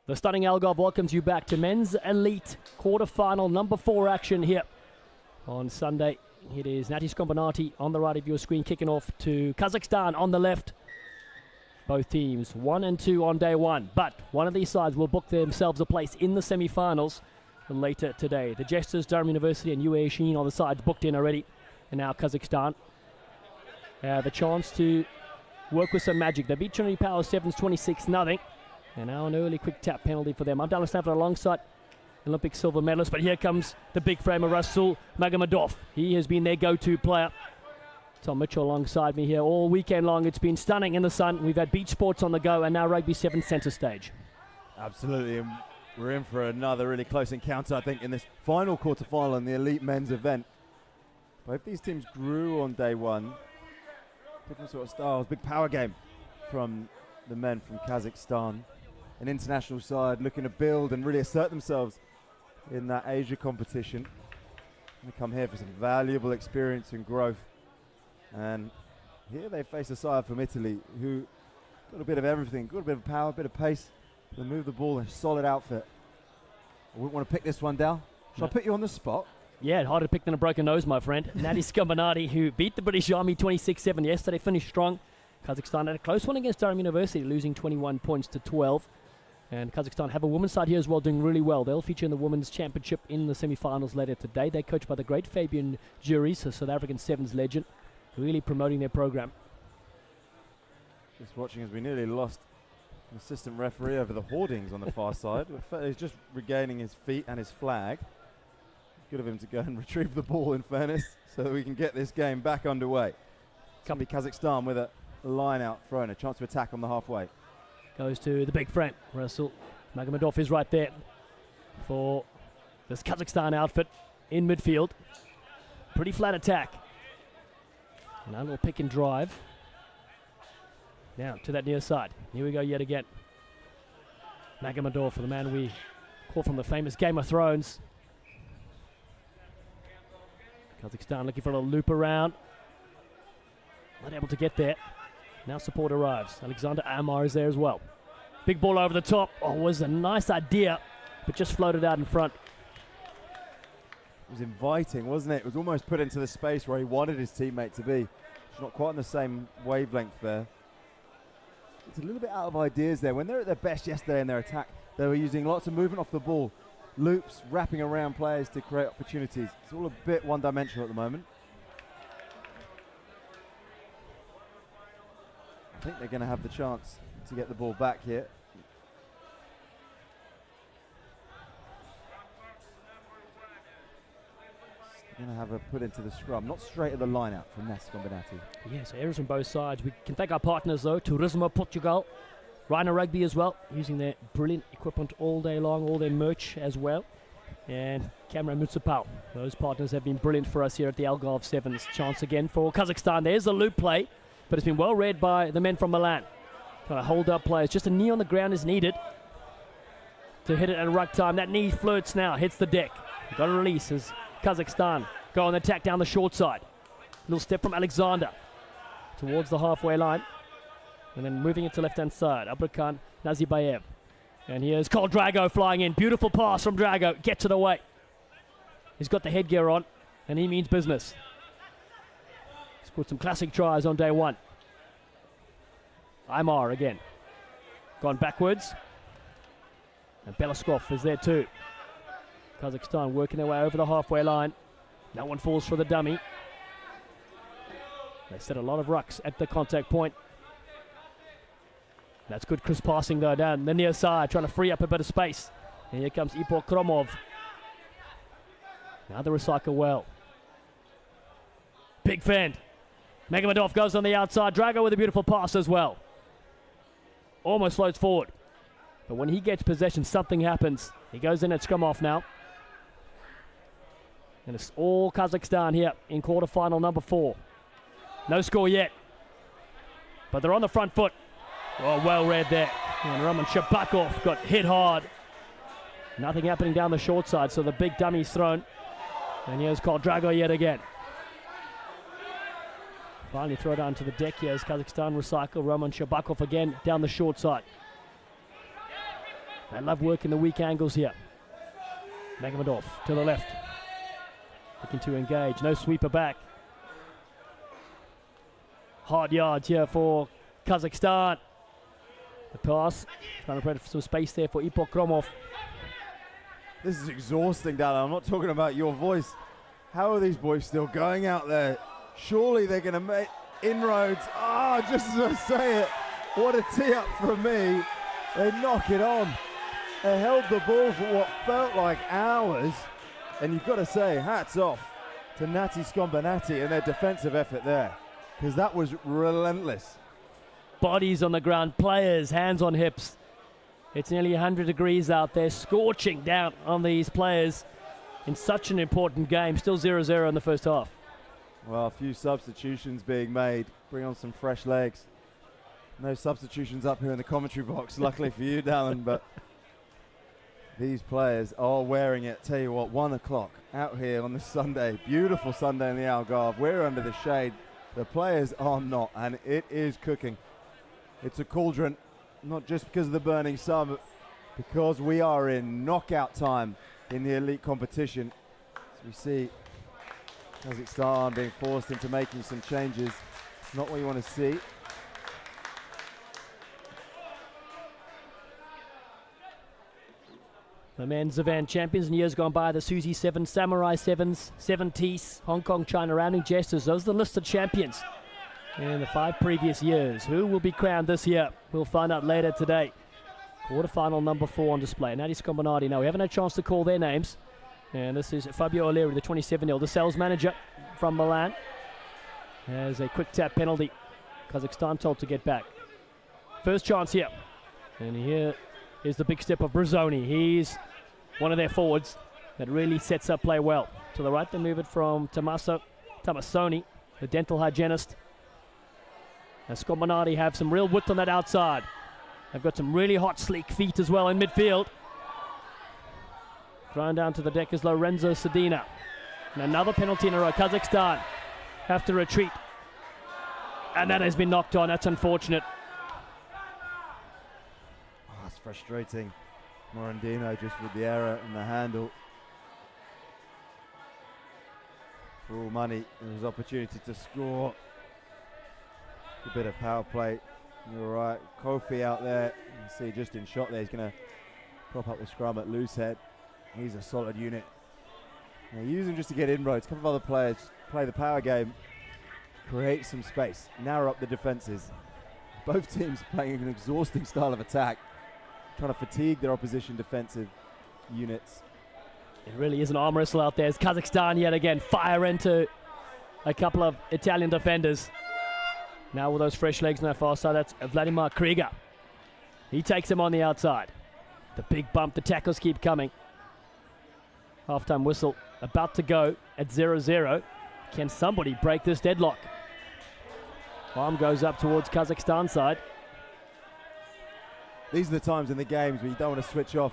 The stunning Algarve welcomes you back to Men's Elite quarter-final number 4 action here on Sunday. It is Natiscombinati on the right of your screen, kicking off to Kazakhstan on the left. Both teams 1 and 2 on day one, but one of these sides will book themselves a place in the semi-finals later today. The Jesters, Durham University and UAE Sheen on the sides booked in already, and now Kazakhstan have a chance to work with some magic. They beat Trinity Power Sevens 26-0, and now an early quick tap penalty for them. I'm Dallas Stafford alongside Olympic silver medalist, but here comes the big frame of Rasul Magomedov. He has been their go-to player. Tom Mitchell alongside me here all weekend long. It's been stunning in the sun. We've had beach sports on the go, and now Rugby 7 centre stage. Absolutely, and we're in for another really close encounter, I think, in this final quarter-final in the Elite men's event. Both these teams grew on day one. Different sort of styles. Big power game from the men from Kazakhstan. An international side looking to build and really assert themselves in that Asia competition. They come here for some valuable experience and growth. And here they face a side from Italy who got a bit of everything, got a bit of power, a bit of pace. They move the ball in a solid outfit. I wouldn't want to pick this one down. Shall I put you on the spot? Yeah, harder to pick than a broken nose, my friend. Natiscombinati, who beat the British Army 26-7 yesterday, finished strong. Kazakhstan had a close one against Durham University, losing 21 points to 12. And Kazakhstan have a women's side here as well, doing really well. They'll feature in the Women's Championship in the semi-finals later today. They're coached by the great Fabian Juries, a South African Sevens legend, really promoting their program. Just watching as we nearly lost an assistant referee over the hoardings on the far side. He's just regaining his feet and his flag. Good of him to go and retrieve the ball, in fairness, so that we can get this game back underway. It's going to be Kazakhstan with a line out thrown, a chance to attack on the halfway. Goes to the big front. Rasul Magomedov is right there for this Kazakhstan outfit in midfield. Pretty flat attack. Now a little pick and drive. Now to that near side. Here we go yet again. Magomedov for the man we call from the famous Game of Thrones. Kazakhstan looking for a little loop around. Not able to get there. Now support arrives. Alexander Amar is there as well. Big ball over the top. Oh, was a nice idea, but just floated out in front. It was inviting, wasn't it? It was almost put into the space where he wanted his teammate to be. It's not quite on the same wavelength there. It's a little bit out of ideas there. When they're at their best yesterday in their attack, they were using lots of movement off the ball. Loops, wrapping around players to create opportunities. It's all a bit one-dimensional at the moment. I think they're going to have the chance to get the ball back here. They're going to have a put into the scrum, not straight at the line out from Natiscombinati. Yeah, so errors on both sides. We can thank our partners though, Turismo Portugal, Rhino Rugby as well, using their brilliant equipment all day long, all their merch as well. And Camera Municipal. Those partners have been brilliant for us here at the Algarve Sevens. Chance again for Kazakhstan. There's the loop play, but it's been well read by the men from Milan. Trying to hold up players. Just a knee on the ground is needed to hit it at ruck time. That knee flirts now, hits the deck. You've got to release as Kazakhstan go on the attack down the short side. Little step from Alexander towards the halfway line. And then moving it to left-hand side. Abrakan Nazibayev. And here's Cole Drago flying in. Beautiful pass from Drago. Gets it away. He's got the headgear on, and he means business. Scored some classic tries on day one. Aymar again. Gone backwards. And Belaskov is there too. Kazakhstan working their way over the halfway line. No one falls for the dummy. They set a lot of rucks at the contact point. That's good crisp passing though down the near side, trying to free up a bit of space. And here comes Ipor Kromov. Now the recycle well. Big fend. Magomedov goes on the outside. Drago with a beautiful pass as well. Almost floats forward. But when he gets possession, something happens. He goes in at scrum off now. And it's all Kazakhstan here in quarterfinal number 4. No score yet. But they're on the front foot. Oh, well read there. And Roman Shabakov got hit hard. Nothing happening down the short side, so the big dummy's thrown. And here's Cole Drago yet again. Finally throw down to the deck here as Kazakhstan recycle. Roman Shabakov again down the short side. They love working the weak angles here. Magomedov to the left. Looking to engage. No sweeper back. Hard yards here for Kazakhstan. The pass. Trying to put some space there for Ipok Kromov. This is exhausting, Dan. I'm not talking about your voice. How are these boys still going out there? Surely they're going to make inroads. Just as I say it, what a tee up from me. They knock it on. They held the ball for what felt like hours. And you've got to say, hats off to Natiscombinati and their defensive effort there, because that was relentless. Bodies on the ground, players, hands on hips. It's nearly 100 degrees out there, scorching down on these players in such an important game. Still 0-0 in the first half. Well, a few substitutions being made. Bring on some fresh legs. No substitutions up here in the commentary box, luckily for you, Dallin, but these players are wearing it. Tell you what, 1 o'clock out here on this Sunday. Beautiful Sunday in the Algarve. We're under the shade. The players are not, and it is cooking. It's a cauldron, not just because of the burning sun, but because we are in knockout time in the elite competition. So we see Kazakhstan being forced into making some changes. It's not what you want to see. The men's event champions in years gone by, the Suzy 7, Samurai 7s, 70s, Hong Kong, China rounding jesters. Those are the listed champions in the 5 previous years. Who will be crowned this year? We'll find out later today. Quarterfinal number 4 on display. Natiscombinati. Now, we haven't had a chance to call their names. And this is Fabio O'Leary, the 27-year-old, the sales manager from Milan. Has a quick tap penalty. Kazakhstan told to get back. First chance here. And here is the big step of Brazzoni. He's one of their forwards that really sets up play well. To the right, they move it from Tomasoni, the dental hygienist. Now Scombinati have some real width on that outside. They've got some really hot, sleek feet as well in midfield. Thrown down to the deck is Lorenzo Sedina. And another penalty in a row. Kazakhstan have to retreat. And that has been knocked on. That's unfortunate. That's frustrating. Morandino just with the error in the handle. For all money, there was opportunity to score. A bit of power play. You're right. Kofi out there. You can see just in shot there, he's going to prop up the scrum at loose head. He's a solid unit. Use him just to get inroads. A couple of other players play the power game, create some space, narrow up the defenses. Both teams playing an exhausting style of attack, trying to fatigue their opposition defensive units. It really is an arm wrestle out there. As Kazakhstan yet again fire into a couple of Italian defenders. Now with those fresh legs on that far side, that's Vladimir Krieger. He takes him on the outside. The big bump, the tackles keep coming. Halftime whistle about to go at 0-0. Can somebody break this deadlock? Arm goes up towards Kazakhstan side. These are the times in the games where you don't want to switch off.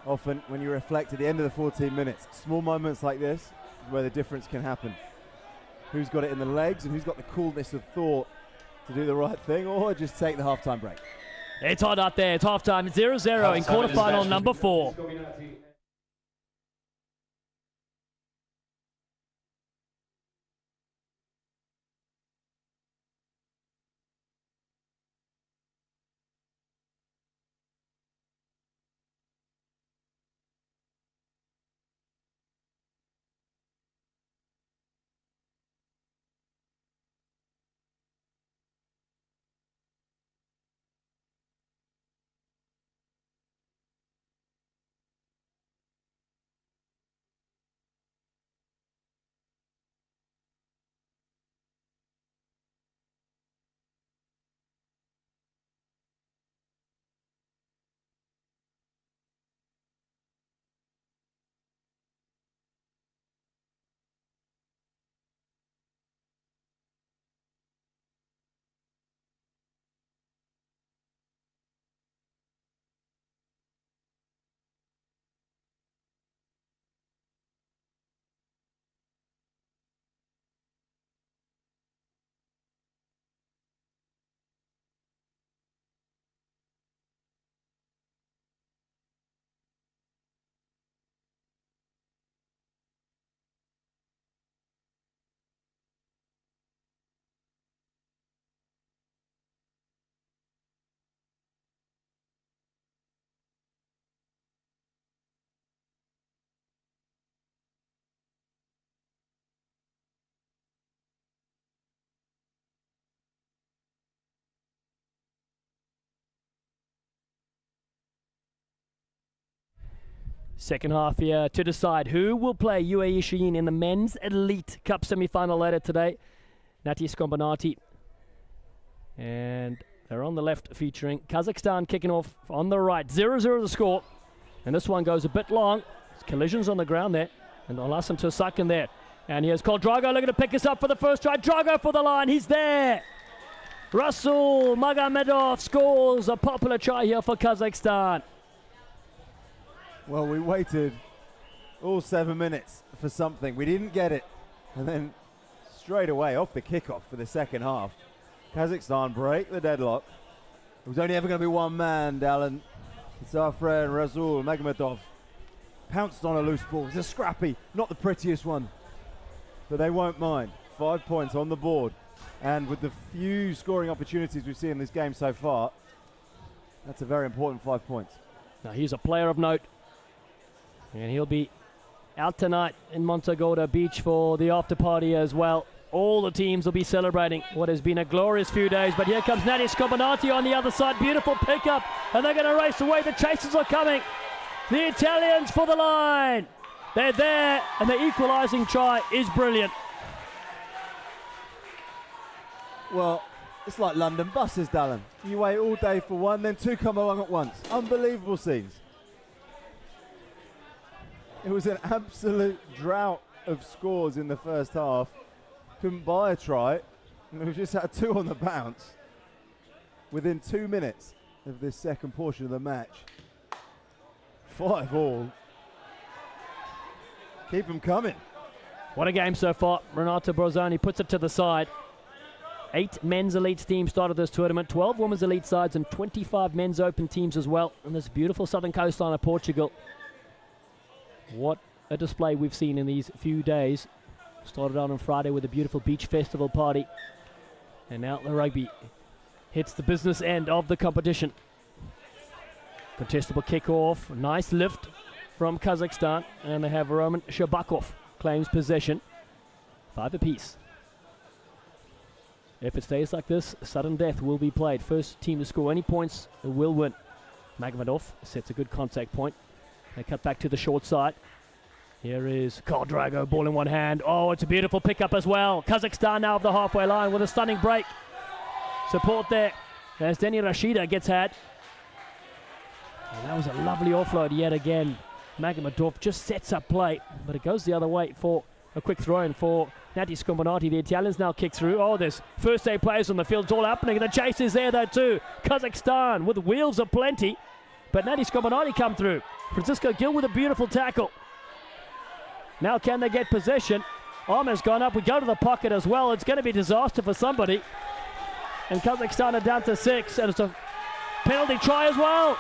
Often when you reflect at the end of the 14 minutes, small moments like this is where the difference can happen. Who's got it in the legs and who's got the coolness of thought to do the right thing or just take the halftime break. It's hot out there. It's halftime. 0-0 in quarterfinal number 4. Second half here to decide who will play UAE Shaheen in the Men's Elite Cup semi-final later today. Natiscombinati. And they're on the left featuring Kazakhstan kicking off on the right. 0-0 the score. And this one goes a bit long. There's collisions on the ground there. And Olasan to a second there. And here's Koldrago looking to pick us up for the first try. Drago for the line. He's there. Rasul Magomedov scores a popular try here for Kazakhstan. Well, we waited all 7 minutes for something. We didn't get it. And then straight away off the kickoff for the second half, Kazakhstan break the deadlock. It was only ever going to be one man, Dallin. It's our friend Rasul Magomedov. Pounced on a loose ball. It's a scrappy, not the prettiest one. But they won't mind. 5 points on the board. And with the few scoring opportunities we've seen in this game so far, that's a very important 5 points. Now he's a player of note. And he'll be out tonight in Montagorda Beach for the after party as well. All the teams will be celebrating what has been a glorious few days. But here comes Natiscombinati on the other side. Beautiful pickup. And they're going to race away. The chasers are coming. The Italians for the line. They're there. And the equalising try is brilliant. Well, it's like London buses, Dallin. You wait all day for one, then two come along at once. Unbelievable scenes. It was an absolute drought of scores in the first half. Couldn't buy a try. And we just had two on the bounce within 2 minutes of this second portion of the match. 5 all. Keep them coming. What a game so far. Renato Brozani puts it to the side. 8 men's elite teams started this tournament, 12 women's elite sides and 25 men's open teams as well. And this beautiful southern coastline of Portugal. What a display we've seen in these few days. Started out on Friday with a beautiful beach festival party. And now the rugby hits the business end of the competition. Contestable kickoff, nice lift from Kazakhstan. And they have Roman Shabakov claims possession. 5 apiece. If it stays like this, sudden death will be played. First team to score any points will win. Magomedov sets a good contact point. They cut back to the short side. Here is Koldrago, ball in one hand. Oh, it's a beautiful pickup as well. Kazakhstan now of the halfway line with a stunning break. Support there as Denny Rashida gets had. And that was a lovely offload yet again. Magomedov just sets up play, but it goes the other way for a quick throw in for Natiscombinati. The Italians now kick through. Oh, there's first aid players on the field. It's all happening. The chase is there though too. Kazakhstan with wheels aplenty. But Natiscombinati come through. Francisco Gil with a beautiful tackle. Now can they get possession? Arm's gone up. We go to the pocket as well. It's going to be disaster for somebody. And Kazakhstan are down to 6. And it's a penalty try as well.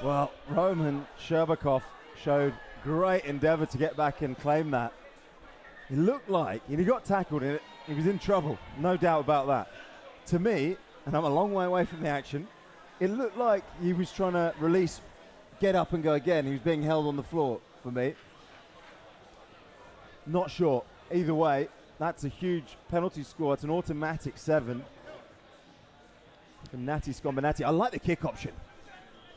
Well, Roman Sherbakov showed great endeavour to get back and claim that. He looked like, and he got tackled in it, he was in trouble, no doubt about that. To me, and I'm a long way away from the action, it looked like he was trying to release, get up and go again. He was being held on the floor for me. Not sure. Either way, that's a huge penalty score. It's an automatic 7 from Natiscombinati. I like the kick option.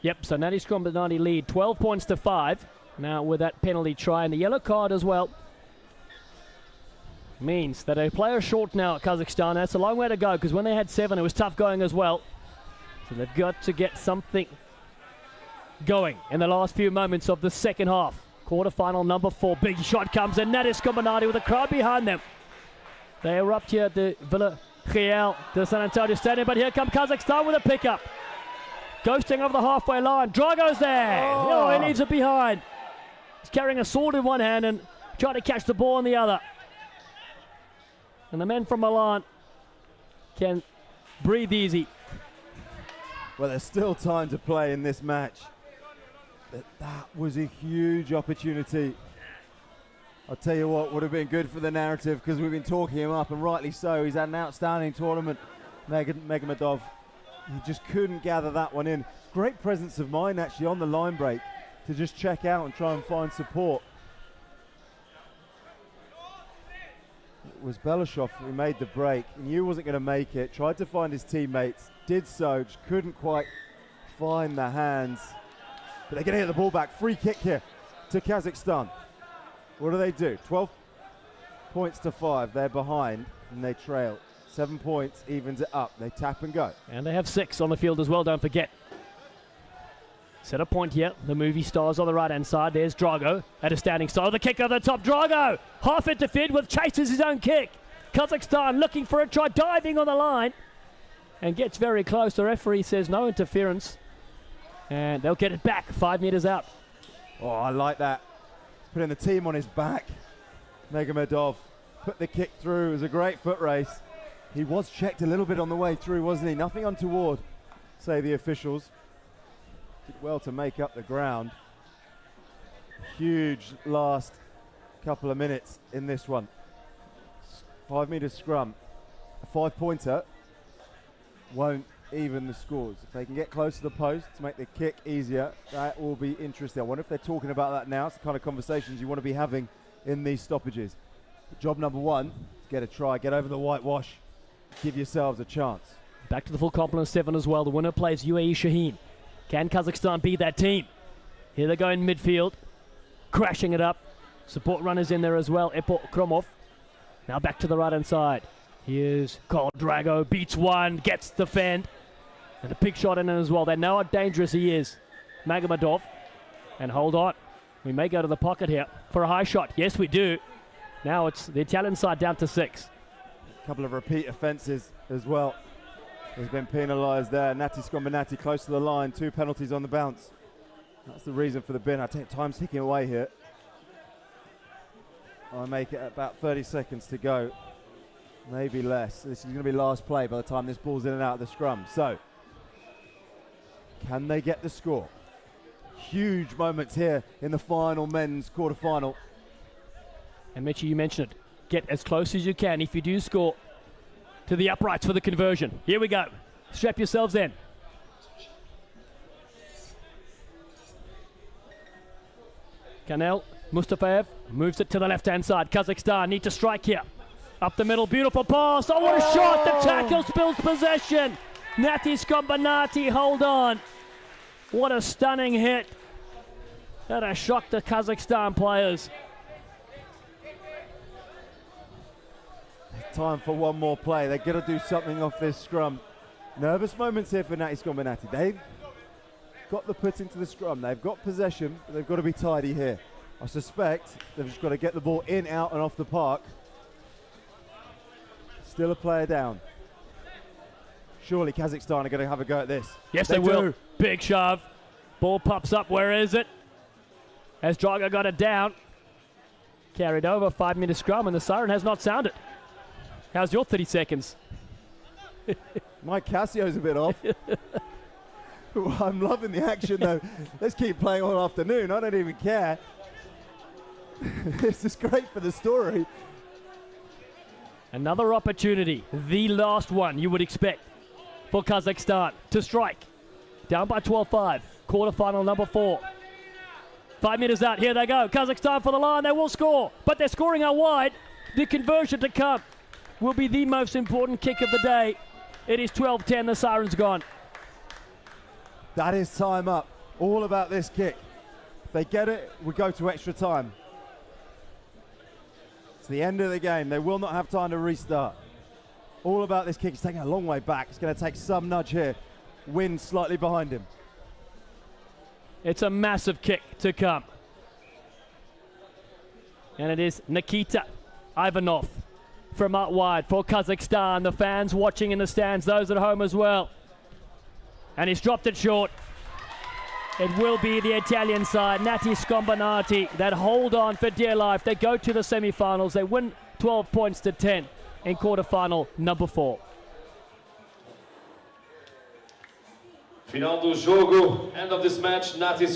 Yep, so Natiscombinati lead 12 points to 5. Now with that penalty try and the yellow card as well. Means that a player short now at Kazakhstan. That's a long way to go because when they had 7 it was tough going as well. So they've got to get something going in the last few moments of the second half. Quarterfinal number 4. Big shot comes in. Natiscombinati with a crowd behind them. They erupt here at the Villa Real de San Antonio Stadium, but here come Kazakhstan with a pickup. Ghosting over the halfway line. Drago's there. Oh, he leaves it behind. He's carrying a sword in one hand and trying to catch the ball in the other. And the men from Milan can breathe easy. Well, there's still time to play in this match. But that was a huge opportunity. I'll tell you what, would have been good for the narrative because we've been talking him up, and rightly so. He's had an outstanding tournament, Magomedov. He just couldn't gather that one in. Great presence of mind actually on the line break to just check out and try and find support. It was Belashov who made the break. He knew he wasn't going to make it. Tried to find his teammates. Did so. Just couldn't quite find the hands. But they're going to get the ball back. Free kick here to Kazakhstan. What do? 12 points to 5. They're behind and they trail. 7 points evens it up. They tap and go. And they have 6 on the field as well, don't forget. Set a point here. The movie stars on the right-hand side. There's Drago at a standing start. The kick over the top. Drago half interfered with, chases his own kick. Kazakhstan looking for a try, diving on the line and gets very close. The referee says no interference. And they'll get it back 5 meters out. Oh, I like that. He's putting the team on his back. Magomedov put the kick through. It was a great foot race. He was checked a little bit on the way through, wasn't he? Nothing untoward, say the officials. Did well to make up the ground. Huge last couple of minutes in this one. 5 meter scrum. A 5-pointer won't even the scores. If they can get close to the post to make the kick easier, that will be interesting. I wonder if they're talking about that now. It's the kind of conversations you want to be having in these stoppages. But job number 1 is get a try, get over the whitewash, give yourselves a chance. Back to the full complement 7 as well. The winner plays UAE Shaheen. Can Kazakhstan beat that team? Here they go in midfield, crashing it up. Support runners in there as well. Epo Kromov. Now back to the right-hand side. Here's Kol Drago, beats one, gets the fend. And a big shot in it as well. They know how dangerous he is. Magomedov. And hold on. We may go to the pocket here for a high shot. Yes, we do. Now it's the Italian side down to 6. A couple of repeat offences as well. Has been penalised there. Natiscombinati close to the line. 2 penalties on the bounce. That's the reason for the bin. I think time's ticking away here. I'll make it about 30 seconds to go. Maybe less. This is going to be last play by the time this ball's in and out of the scrum. So, can they get the score? Huge moments here in the final men's quarter-final. And Mitchie, you mentioned it. Get as close as you can if you do score to the uprights for the conversion. Here we go. Strap yourselves in. Kanel Mustafaev moves it to the left-hand side. Kazakhstan need to strike here. Up the middle, beautiful pass. Oh, what a shot! The tackle spills possession. Natiscombinati, hold on. What a stunning hit. That has shocked the Kazakhstan players. Time for one more play. They're going to do something off this scrum. Nervous moments here for Natiscombinati. They've got the put into the scrum. They've got possession, but they've got to be tidy here. I suspect they've just got to get the ball in, out, and off the park. Still a player down. Surely Kazakhstan are going to have a go at this. Yes, they will. Big shove. Ball pops up. Where is it? As Drago got it down. Carried over. 5 minute scrum, and the siren has not sounded. How's your 30 seconds? Mike Cassio's a bit off. I'm loving the action, though. Let's keep playing all afternoon. I don't even care. This is great for the story. Another opportunity, the last one you would expect for Kazakhstan to strike. Down by 12-5, quarterfinal number 4. 5 meters out, here they go. Kazakhstan for the line, they will score, but they're scoring out wide. The conversion to come will be the most important kick of the day. It is 12-10, the siren's gone. That is time up. All about this kick. If they get it, we go to extra time. It's the end of the game. They will not have time to restart. All about this kick. It's taking a long way back. It's going to take some nudge here. Wind slightly behind him. It's a massive kick to come. And it is Nikita Ivanov from out wide for Kazakhstan. The fans watching in the stands, those at home as well. And he's dropped it short. It will be the Italian side, Natiscombinati, that hold on for dear life. They go to the semi-finals. They win 12 points to 10 in quarterfinal number 4. Final do jogo, end of this match, Natis.